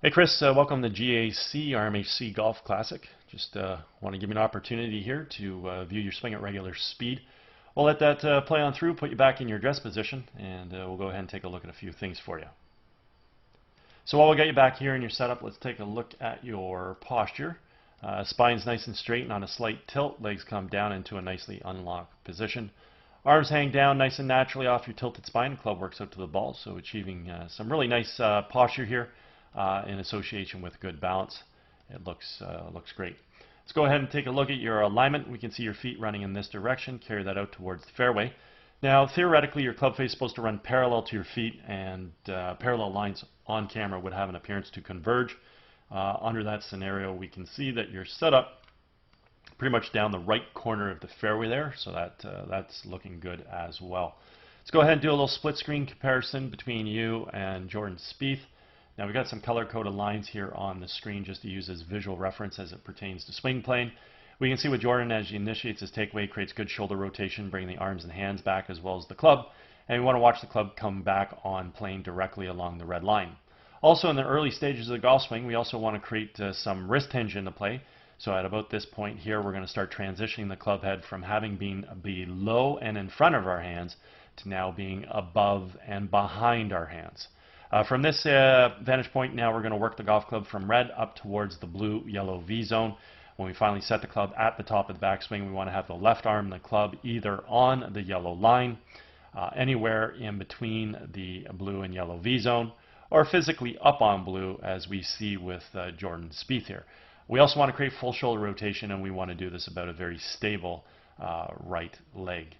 Hey Chris, welcome to GAC RMHC Golf Classic. Just want to give you an opportunity here to view your swing at regular speed. We'll let that play on through, put you back in your dress position, and we'll go ahead and take a look at a few things for you. So while we got you back here in your setup, let's take a look at your posture. Spine's nice and straight and on a slight tilt. Legs come down into a nicely unlocked position. Arms hang down nice and naturally off your tilted spine. Club works out to the ball, so achieving some really nice posture here. In association with good balance. It looks great. Let's go ahead and take a look at your alignment. We can see your feet running in this direction. Carry that out towards the fairway. Now, theoretically, your club face is supposed to run parallel to your feet, and parallel lines on camera would have an appearance to converge. Under that scenario, we can see that you're set up pretty much down the right corner of the fairway there, so that's looking good as well. Let's go ahead and do a little split screen comparison between you and Jordan Spieth. Now we've got some color-coded lines here on the screen just to use as visual reference as it pertains to swing plane. We can see with Jordan, as he initiates his takeaway, creates good shoulder rotation, bringing the arms and hands back as well as the club. And we want to watch the club come back on plane directly along the red line. Also in the early stages of the golf swing, we also want to create some wrist hinge into play. So at about this point here, we're going to start transitioning the club head from having been below and in front of our hands to now being above and behind our hands. From this vantage point, now we're going to work the golf club from red up towards the blue-yellow V zone. When we finally set the club at the top of the backswing, we want to have the left arm and the club either on the yellow line, anywhere in between the blue and yellow V zone, or physically up on blue as we see with Jordan Spieth here. We also want to create full shoulder rotation, and we want to do this about a very stable right leg.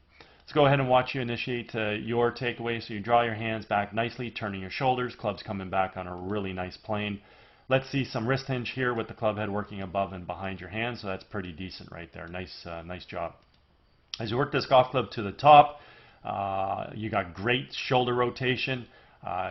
Let's go ahead and watch you initiate your takeaway. So you draw your hands back nicely, turning your shoulders, club's coming back on a really nice plane. Let's see some wrist hinge here with the club head working above and behind your hands, so that's pretty decent right there. Nice job. As you work this golf club to the top, you got great shoulder rotation.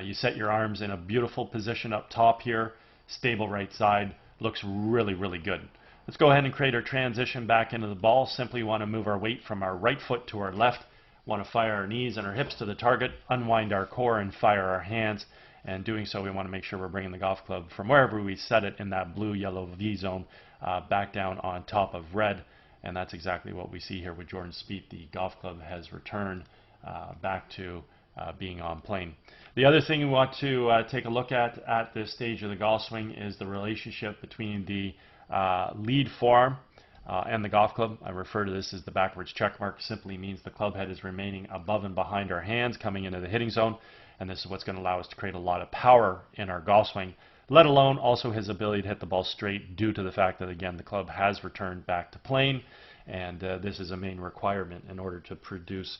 You set your arms in a beautiful position up top here, stable right side, looks really, really good. Let's go ahead and create our transition back into the ball. Simply want to move our weight from our right foot to our left. Want to fire our knees and our hips to the target, unwind our core and fire our hands. And doing so, we want to make sure we're bringing the golf club from wherever we set it in that blue-yellow V zone back down on top of red. And that's exactly what we see here with Jordan Spieth. The golf club has returned back to being on plane. The other thing we want to take a look at this stage of the golf swing is the relationship between the lead forearm and the golf club. I refer to this as the backwards check mark. Simply means the club head is remaining above and behind our hands coming into the hitting zone, and this is what's going to allow us to create a lot of power in our golf swing, let alone also his ability to hit the ball straight due to the fact that, again, the club has returned back to plane, and this is a main requirement in order to produce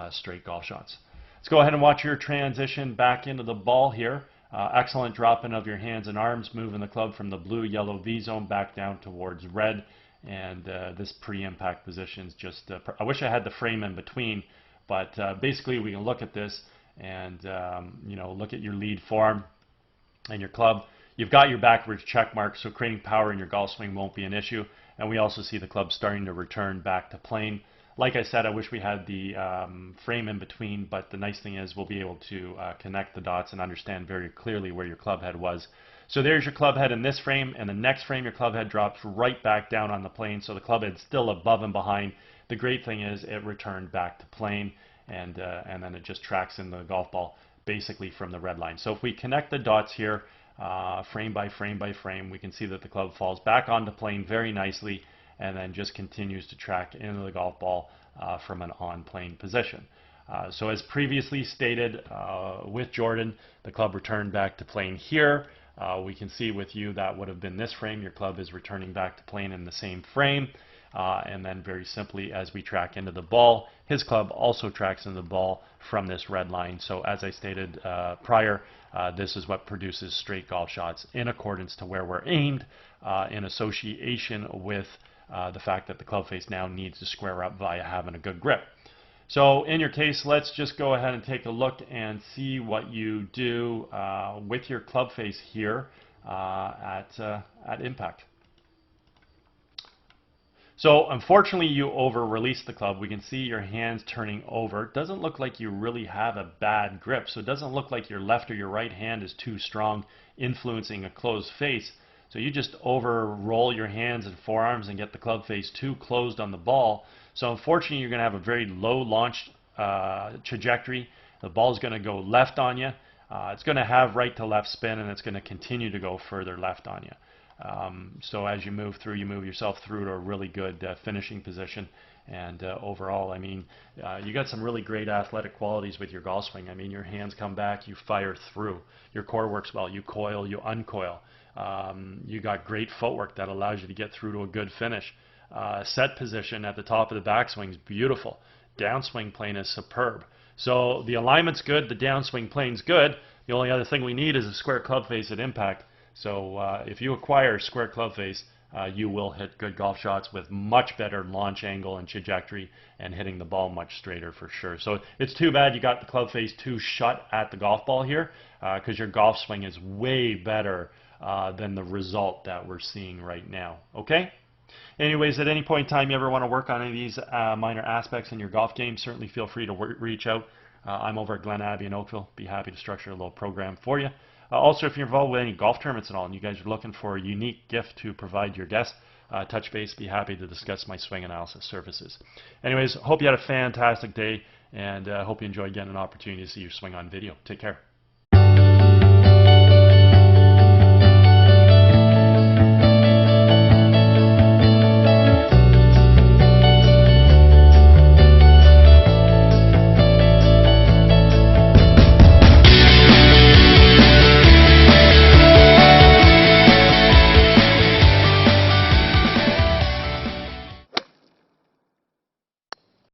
straight golf shots. Let's go ahead and watch your transition back into the ball here. Excellent drop-in of your hands and arms, moving the club from the blue-yellow V zone back down towards red. And this pre-impact position is just, I wish I had the frame in between, but basically we can look at this and look at your lead forearm and your club. You've got your backwards check mark, so creating power in your golf swing won't be an issue. And we also see the club starting to return back to plane. Like I said, I wish we had the frame in between, but the nice thing is we'll be able to connect the dots and understand very clearly where your club head was. So there's your club head in this frame, and the next frame your club head drops right back down on the plane, so the club head's still above and behind. The great thing is it returned back to plane, and then it just tracks in the golf ball basically from the red line. So if we connect the dots here, frame by frame by frame, we can see that the club falls back onto plane very nicely, and then just continues to track into the golf ball from an on-plane position. So as previously stated with Jordan, the club returned back to plane here. We can see with you that would have been this frame. Your club is returning back to plane in the same frame. And then very simply, as we track into the ball, his club also tracks into the ball from this red line. So as I stated prior, this is what produces straight golf shots in accordance to where we're aimed in association with the fact that the club face now needs to square up via having a good grip. So in your case, let's just go ahead and take a look and see what you do with your club face here at impact. So unfortunately you over-release the club. We can see your hands turning over. It doesn't look like you really have a bad grip. So it doesn't look like your left or your right hand is too strong, influencing a closed face. So you just over-roll your hands and forearms and get the club face too closed on the ball. So unfortunately you're going to have a very low launch trajectory. The ball is going to go left on you. It's going to have right to left spin, and it's going to continue to go further left on you. So as you move through, you move yourself through to a really good finishing position. And overall, I mean, you got some really great athletic qualities with your golf swing. I mean, your hands come back, you fire through. Your core works well. You coil, you uncoil. You got great footwork that allows you to get through to a good finish. Set position at the top of the backswing is beautiful. Downswing plane is superb. So the alignment's good, the downswing plane's good. The only other thing we need is a square club face at impact. So if you acquire a square club face, you will hit good golf shots with much better launch angle and trajectory, and hitting the ball much straighter for sure. So it's too bad you got the club face too shut at the golf ball here, because your golf swing is way better than the result that we're seeing right now. Okay? Anyways, at any point in time you ever want to work on any of these minor aspects in your golf game, certainly feel free to reach out. I'm over at Glen Abbey in Oakville. Be happy to structure a little program for you. Also, if you're involved with any golf tournaments at all and you guys are looking for a unique gift to provide your guests, touch base. Be happy to discuss my swing analysis services. Anyways, hope you had a fantastic day, and hope you enjoyed getting an opportunity to see your swing on video. Take care.